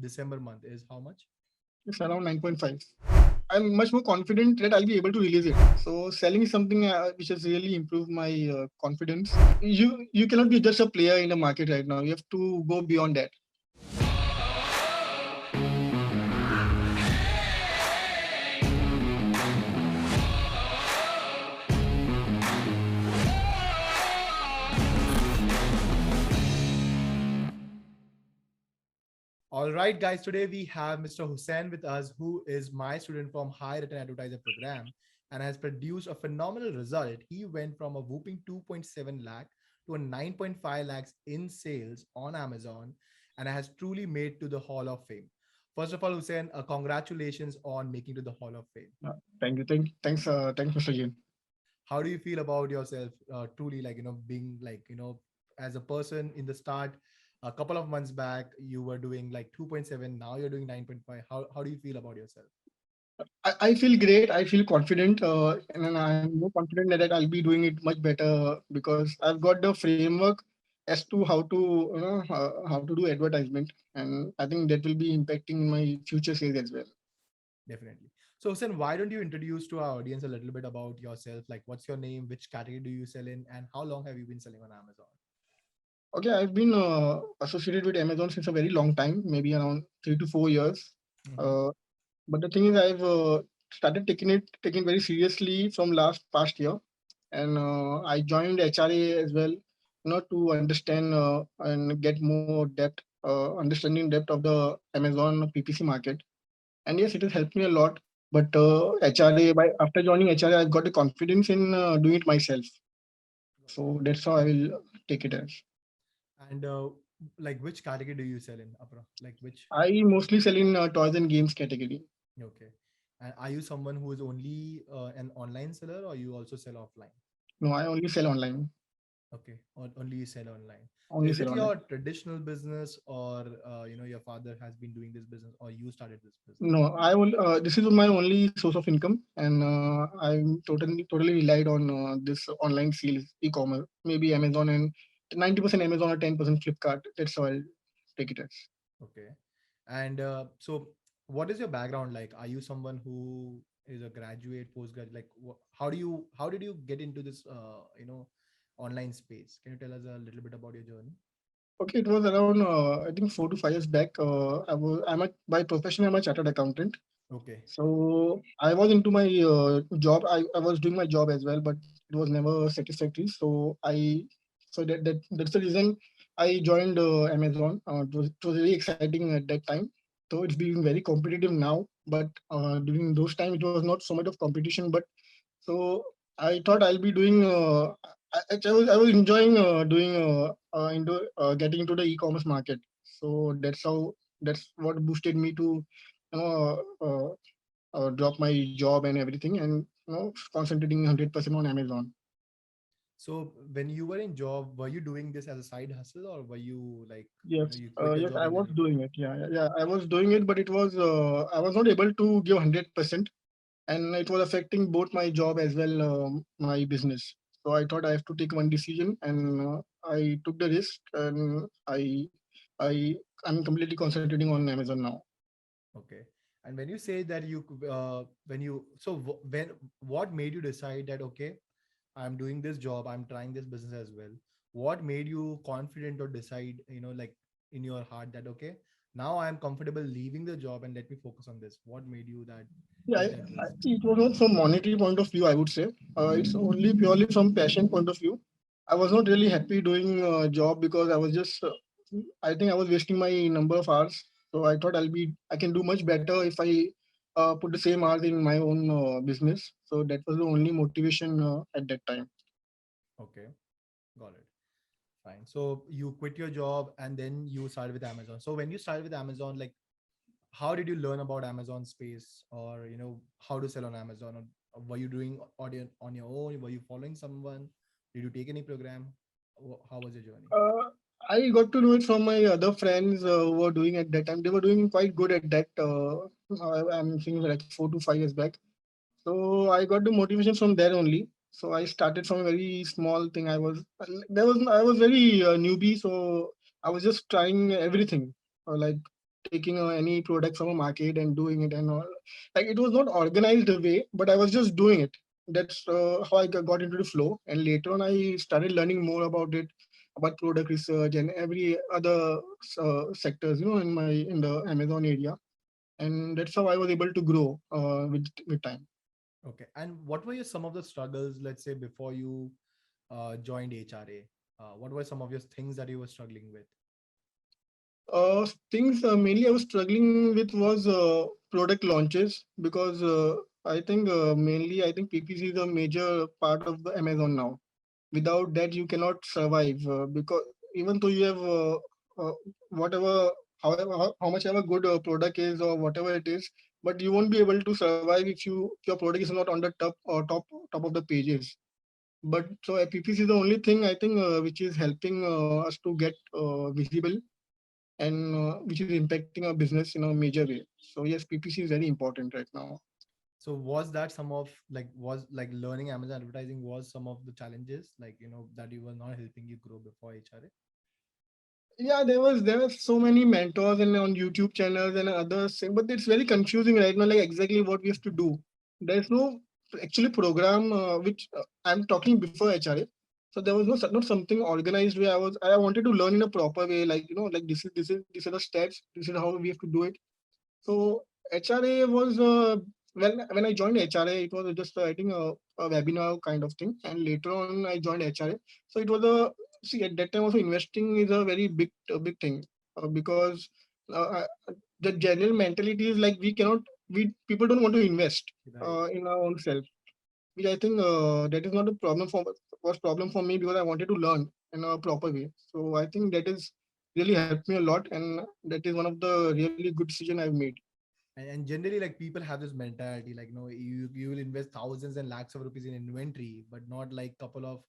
December month is how much? It's around 9.5. I'm much more confident that I'll be able to release it. So selling is something which has really improved my confidence. You cannot be just a player in the market right now. You have to go beyond that. All right, guys. Today we have Mr. Hussain with us, who is my student from High Return Advertiser program and has produced a phenomenal result. He went from a whooping 2.7 lakh to a 9.5 lakhs in sales on Amazon and has truly made to the Hall of Fame. First of all, Hussain, congratulations on making to the Hall of Fame. Thank you. Thanks, Mr. Jain. How do you feel about yourself? Truly, like being like as a person in the start, a couple of months back, you were doing like 2.7. Now you're doing 9.5. How do you feel about yourself? I feel great. I feel confident, and then I'm more confident that I'll be doing it much better because I've got the framework as to how to how to do advertisement, and I think that will be impacting my future sales as well. Definitely. So, Hussein, why don't you introduce to our audience a little bit about yourself? Like, what's your name? Which category do you sell in? And how long have you been selling on Amazon? Okay, I've been associated with Amazon since a very long time, maybe around 3 to 4 years. Mm-hmm. Uh, but the thing is, I've started taking very seriously from last past year, and I joined HRA as well, to understand and get more depth, understanding depth of the Amazon PPC market. And yes, it has helped me a lot. But HRA, by after joining HRA, I've got the confidence in doing it myself. So that's how I will take it as. And like, which category do you sell in, Apra? Like, which? I mostly sell in toys and games category. Okay. And are you someone who is only an online seller, or you also sell offline? No, I only sell online. Okay, or only you sell online. So Only is sell it online. your traditional business, or your father has been doing this business, or you started this business? No, I will. This is my only source of income, and I'm totally relied on this online sales, e-commerce, maybe Amazon, and 90% Amazon or 10% Flipkart. That's how I'll take it as. Okay. And so what is your background like? Are you someone who is a graduate, postgraduate? Like, how did you get into this, online space? Can you tell us a little bit about your journey? Okay, it was around I think 4 to 5 years back. By profession I'm a chartered accountant. Okay. So I was into my job. I was doing my job as well, but it was never satisfactory. That's the reason I joined Amazon. It was really exciting at that time. So it's been very competitive now, but during those time it was not so much of competition. But so I thought I'll be doing. I was enjoying doing into getting into the e-commerce market. So that's what boosted me to you know drop my job and everything, and concentrating 100% on Amazon. So when you were in job, were you doing this as a side hustle, or were you like, Yes, you quit your yes, job I and then was you doing it. Yeah. I was doing it, but it was I was not able to give 100%, and it was affecting both my job as well, my business. So I thought I have to take one decision, and I took the risk, and I I'm completely concentrating on Amazon now. okay. And when you say that when you, so when, what made you decide that, okay, I'm doing this job, I'm trying this business as well. What made you confident or decide, like in your heart that, okay, now I'm comfortable leaving the job and let me focus on this. What made you that Yeah, take that risk? it was not from monetary point of view, I would say. It's only purely from passion point of view. I was not really happy doing a job because I think I was wasting my number of hours. So I thought I can do much better if I put the same hours in my own business. So that was the only motivation at that time. Okay, got it. Fine. So you quit your job and then you started with Amazon. So when you started with Amazon, like, how did you learn about Amazon space, or how to sell on Amazon? Or were you doing audio on your own? Were you following someone? Did you take any program? How was your journey? Uh, I got to know it from my other friends who were doing at that time. They were doing quite good at that. I'm thinking like 4 to 5 years back. So I got the motivation from there only. So I started from a very small thing. I was very newbie, so I was just trying everything, like taking any product from a market and doing it and all. Like it was not organized way, but I was just doing it. That's how I got into the flow. And later on, I started learning more about it, about product research and every other sectors, in the Amazon area. And that's how I was able to grow with time. Okay. And what were your some of the struggles, let's say, before you joined HRA? What were some of your things that you were struggling with? Things mainly I was struggling with was product launches because I think mainly I think PPC is a major part of the Amazon now. Without that, you cannot survive because even though you have whatever, how much ever good product is or whatever it is, but you won't be able to survive if your product is not on the top of the pages. But so PPC is the only thing I think which is helping us to get visible and which is impacting our business in a major way. So yes, PPC is very important right now. So was that some of like was like learning Amazon advertising was some of the challenges like that you were not helping you grow before HRA? Yeah, there was so many mentors and on YouTube channels and others, but it's very confusing right now. Like exactly what we have to do. There's no actually program which I'm talking before HRA. So there was not something organized way. I wanted to learn in a proper way. Like like this is the steps. This is how we have to do it. So HRA was when I joined HRA, it was just I think a webinar kind of thing, and later on I joined HRA. So it was a see at that time also investing is a very big thing because uh, uh, the general mentality is like we people don't want to invest Right. in our own self, which I think that is not a problem was problem for me because I wanted to learn in a proper way. So I think that is really helped me a lot, and that is one of the really good decision I've made. And generally like people have this mentality like you will invest thousands and lakhs of rupees in inventory but not like couple of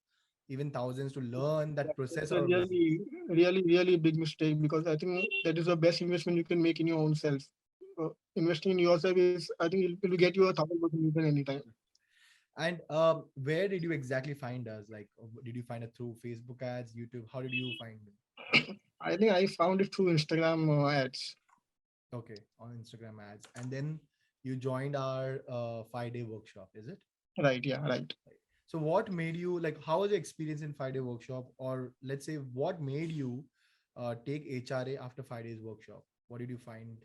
even thousands to learn that That's process a or business. really big mistake because I think that is the best investment you can make in your own self. Investing in yourself is, I think, it will get you 1,000% return anytime. And where did you exactly find us? Like, did you find it through Facebook ads, YouTube? How did you find it? I think I found it through Instagram ads. Okay, on Instagram ads. And then you joined our 5 day workshop, is it? Right, yeah, right. Right. So, what made you like, how was your experience in 5 day workshop? Or let's say, what made you take HRA after 5 days workshop? What did you find?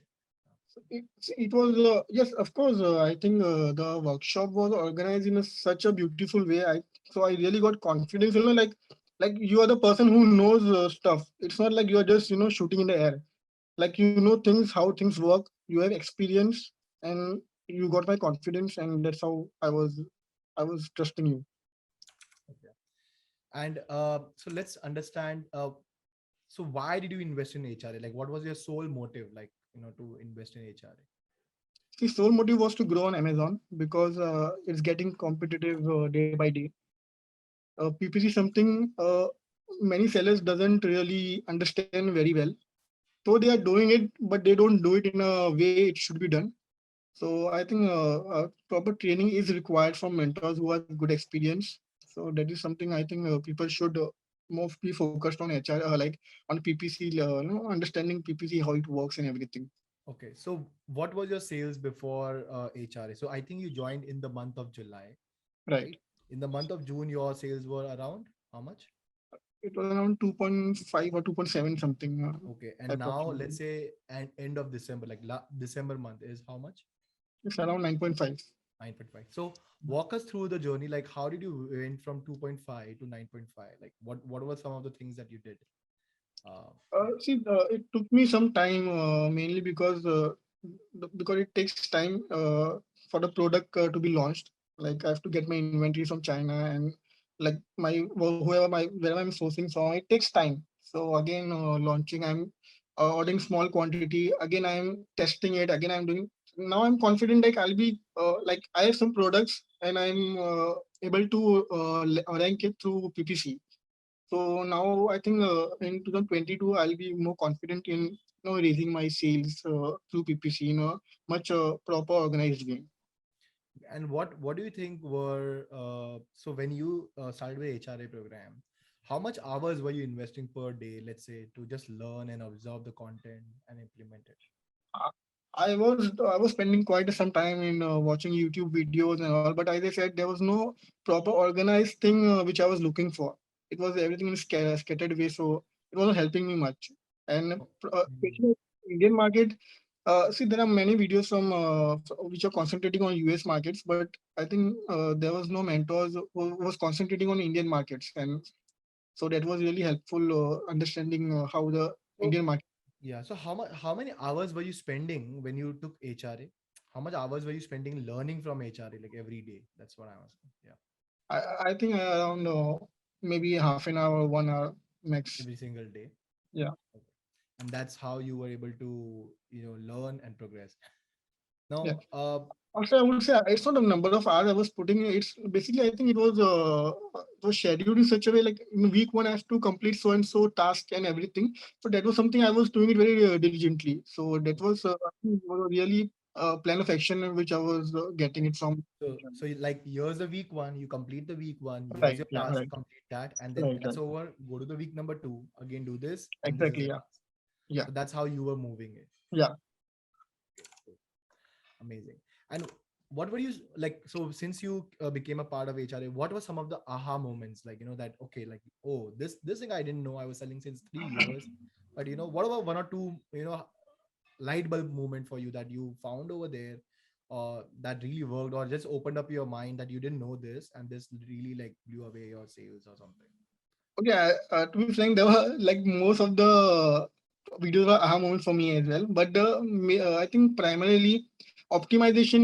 It was yes, of course. I think the workshop was organized in such a beautiful way. So I really got confidence. Like you are the person who knows stuff. It's not like you are just shooting in the air. Like you know things how things work. You have experience, and you got my confidence, and that's how I was trusting you. Okay. And so, let's understand. So, why did you invest in HRA? Like, what was your sole motive, like, to invest in HRA? The sole motive was to grow on Amazon because it's getting competitive day by day. PPC something many sellers doesn't really understand very well. So they are doing it, but they don't do it in a way it should be done. So I think proper training is required from mentors who have good experience. So that is something I think people should more be focused on HR, like on PPC, understanding PPC how it works and everything. Okay, so what was your sales before HRA? So I think you joined in the month of July, Right. right? In the month of June, your sales were around how much? It was around 2.5 or 2.7 something Okay, and now let's approximately. say and end of December, like December month is how much? It's around 9.5. 9.5. So walk us through the journey. Like, how did you went from 2.5 to 9.5? Like, what were some of the things that you did? Yeah. See, it took me some time, mainly because it takes time for the product to be launched. Like I have to get my inventory from China and like wherever I'm sourcing from, it takes time. So again, launching, I'm ordering small quantity. Again, I'm testing it. Again, I'm doing. Now I'm confident like I'll be like I have some products and I'm able to rank it through PPC. So now I think in 2022 I'll be more confident in raising my sales through PPC in a much proper organized way. And what do you think were so when you started with HRA program, how much hours were you investing per day, let's say, to just learn and observe the content and implement it? I I was spending quite some time in watching YouTube videos and all, but as I said, there was no proper organized thing which I was looking for. It was everything in scattered way, so it wasn't helping me much. And Oh, mm, especially Indian market, see there are many videos from which are concentrating on US markets, but I think there was no mentors who was concentrating on Indian markets, and so that was really helpful understanding how the so Indian market. yeah, so how many hours were you spending when you took HRA? How much hours were you spending learning from HRA like every day? That's what I'm asking. Yeah, I think around maybe half an hour, 1 hour max. every single day. Yeah, Okay. And that's how you were able to, learn and progress. yeah. Now, Also, I would say it's not a number of hours I was putting. It's basically I think it was scheduled in such a way like in week one I have to complete so and so task and everything. So that was something I was doing it very diligently. So that okay. was I think it was a really plan of action in which I was getting it from. So like here's the week one, you complete the week one, here's Right. your Yeah. task, Right. complete that, and then Right. that's Right. over. Go to the week number two, again do this, and this is Exactly. the Yeah. task. Yeah. So that's how you were moving it. Yeah. Amazing. And what were you like? So since you became a part of HRA, what were some of the aha moments? Like that okay, like oh this thing I didn't know I was selling since 3 years, but what about one or two light bulb moment for you that you found over there, that really worked, or just opened up your mind that you didn't know this and this really like blew away your sales or something. Okay, to be frank, there were like most of the videos were aha moments for me as well. But I think primarily optimization,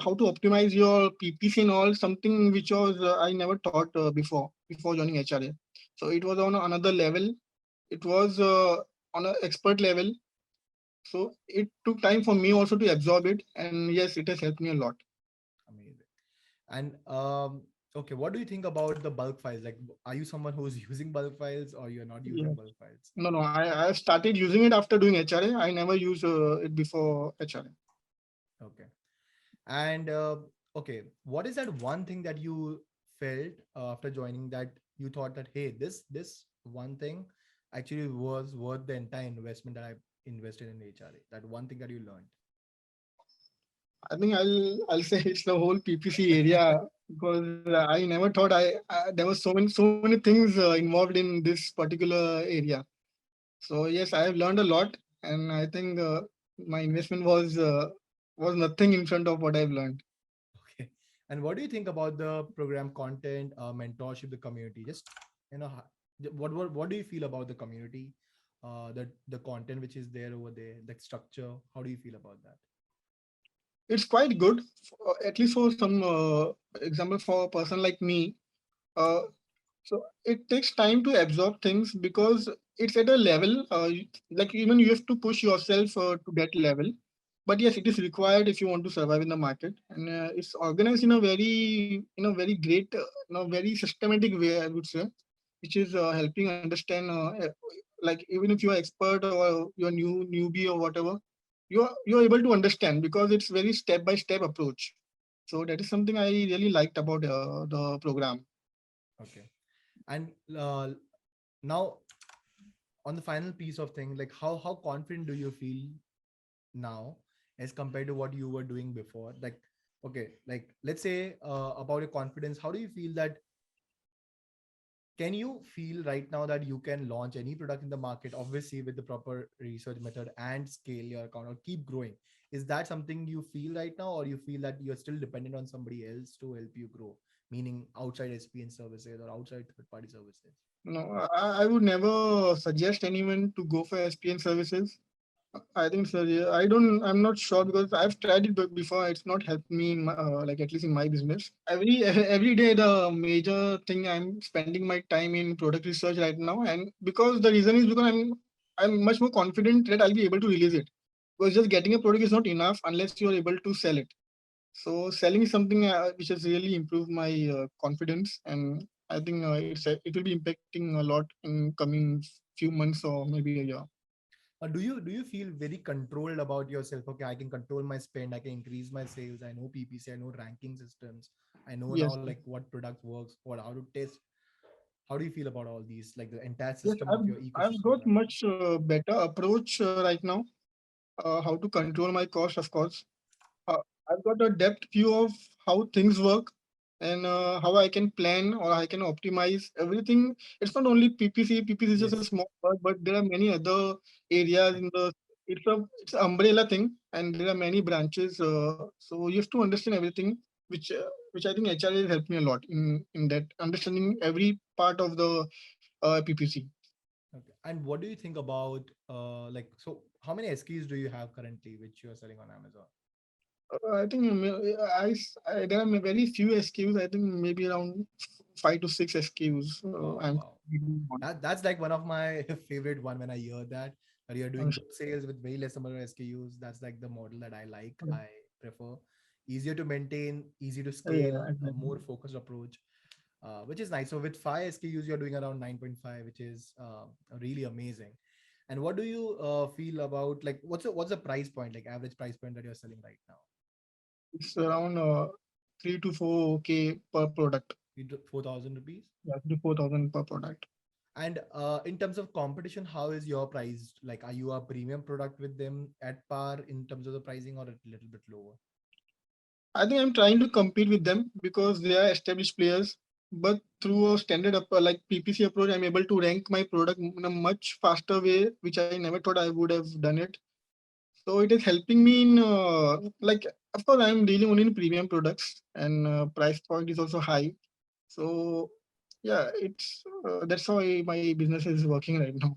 how to optimize your PPC and all, something which was I never thought before joining HRA. So it was on another level. It was on an expert level. So it took time for me also to absorb it, and yes, it has helped me a lot. Amazing. And okay, what do you think about the bulk files? Like, are you someone who's using bulk files or you're not using Yes. bulk files? No, no, I started using it after doing HRA. I never used it before HRA. Okay. And okay, what is that one thing that you felt after joining that you thought that hey, this one thing actually was worth the entire investment that I invested in HRA? That one thing that you learned. I think I'll say it's the whole PPC area because I never thought there was so many things involved in this particular area. So yes, I have learned a lot, and I think my investment was nothing in front of what I've learned. Okay. And what do you think about the program content, mentorship, the community? Just what do you feel about the community, the content which is there over there, the structure? How do you feel about that? It's quite good, at least for some example for a person like me. Uh, so it takes time to absorb things because it's at a level like even you have to push yourself to that level. But yes, it is required if you want to survive in the market, and it's organized in a very great, very systematic way, I would say, which is helping understand. Like even if you are expert or you're newbie or whatever, you're able to understand because it's very step by step approach. So that is something I really liked about the program. Okay. And now on the final piece of thing, like how confident do you feel now as compared to what you were doing before? Like, okay, like let's say about your confidence, how do you feel that can you feel right now that you can launch any product in the market, obviously with the proper research method, and scale your account or keep growing? Is that something you feel right now, or you feel that you're still dependent on somebody else to help you grow, meaning outside SPN services or outside third party services? No, I would never suggest anyone to go for SPN services. I think so. Yeah. I'm not sure because I've tried it before. It's not helped me in like at least in my business. Every day, the major thing I'm spending my time in product research right now, and because the reason is because I'm much more confident that I'll be able to release it. Because just getting a product is not enough unless you are able to sell it. So selling is something which has really improved my confidence, and I think it will be impacting a lot in coming few months or maybe a year. Do you feel very controlled about yourself? Okay, I can control my spend, I can increase my sales, I know PPC, I know ranking systems, I know now Yes, like what product works, what how to test. How do you feel about all these, like the entire yes, system of I've your I've ecosystem got running? much better approach right now. how to control my cost, of course. uh, I've got a depth view of how things work and how I can plan or I can optimize everything. It's not only PPC. PPC is just a Yes. small part, but there are many other areas in the. It's an umbrella thing, and there are many branches. So you have to understand everything, which I think HR has helped me a lot in that understanding every part of the PPC. Okay. And what do you think about like so how many SKUs do you have currently which you are selling on Amazon? I think there are very few SKUs. I think maybe around 5 to 6 SKUs. Wow, I'm wow. That's like one of my favorite one when I hear that you're doing on. good sales with very less number of SKUs. That's like the model that I like. I prefer easier to maintain, easy to scale, Yeah, a exactly. more focused approach, which is nice. So with five SKUs, you're doing around 9.5, which is really amazing. And what do you feel about like what's the price point, like average price point that you're selling right now? It's around 3 to 4K per product. 4,000 rupees. Yeah, 3 to 4,000 per product. And in terms of competition, how is your price? Like, are you a premium product with them at par in terms of the pricing or a little bit lower? I think I'm trying to compete with them because they are established players. But through a standard like PPC approach, I'm able to rank my product in a much faster way, which I never thought I would have done it. So it is helping me in like, of course, I'm dealing only in premium products, and price point is also high. So yeah, it's that's how my business is working right now.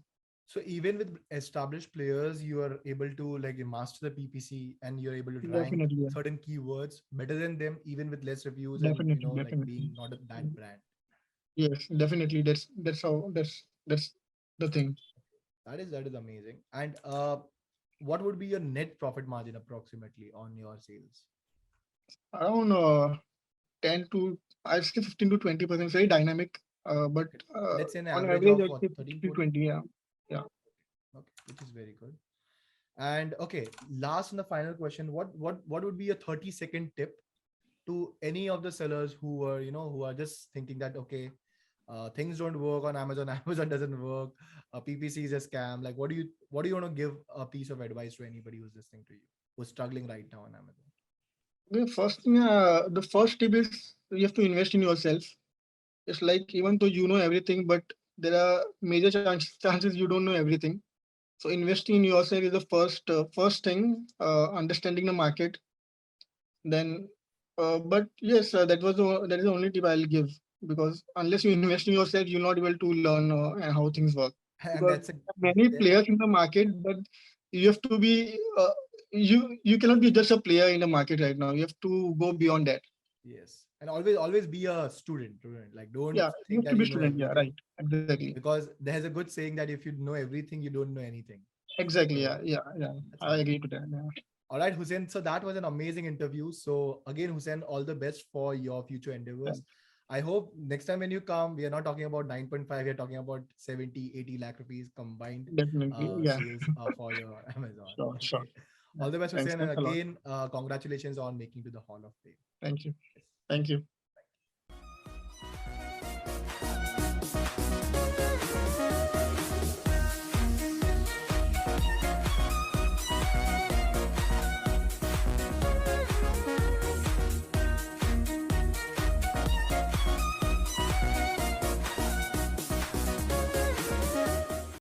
So even with established players, you are able to like master the PPC and you're able to rank Definitely, yeah. certain keywords better than them, even with less reviews and Definitely, like definitely. being not that brand. Yes, definitely. That's how that's the thing. That is amazing. And what would be your net profit margin approximately on your sales? Around 10 to, I'd say 15 to 20%. Very dynamic. But Okay. Let's say an on average average, of I'd what, say 13, 50 to 14? 20. Yeah, yeah, Okay, which is very good. And okay, last and the final question: what would be a 30-second tip to any of the sellers who are who are just thinking that okay, things don't work on Amazon, Amazon doesn't work, PPC is a scam. Like, what do you want to give a piece of advice to anybody who's listening to you who's struggling right now on Amazon? the first tip is you have to invest in yourself. It's like even though you know everything, but there are major chances you don't know everything. So investing in yourself is the first thing. Understanding the market. Then, but yes, that is the only tip I'll give, because unless you invest in yourself, you'll not able to learn how things work. And Because that's a there are many then players in the market, but you have to be you cannot be just a player in the market right now. You have to go beyond that. yes, and always be a student. Like, don't Yeah, you think have to that be you know student. Yeah, everything, right. Exactly. because there's a good saying that if you know everything, you don't know anything. Exactly. So Yeah. Yeah. Yeah. that's I amazing. agree to that. Yeah. All right, Hussein. So that was an amazing interview. So again, Hussein, all the best for your future endeavors. Thanks. I hope next time when you come, we are not talking about 9.5, we are talking about 70, 80 lakh rupees combined Definitely. Yeah. sales for your Amazon. Sure. Sure. Okay. Yeah. All the best, Thanks. Hussein. And Thanks a lot. again, congratulations on making to the Hall of Fame. Thank you. Yes. Thank you.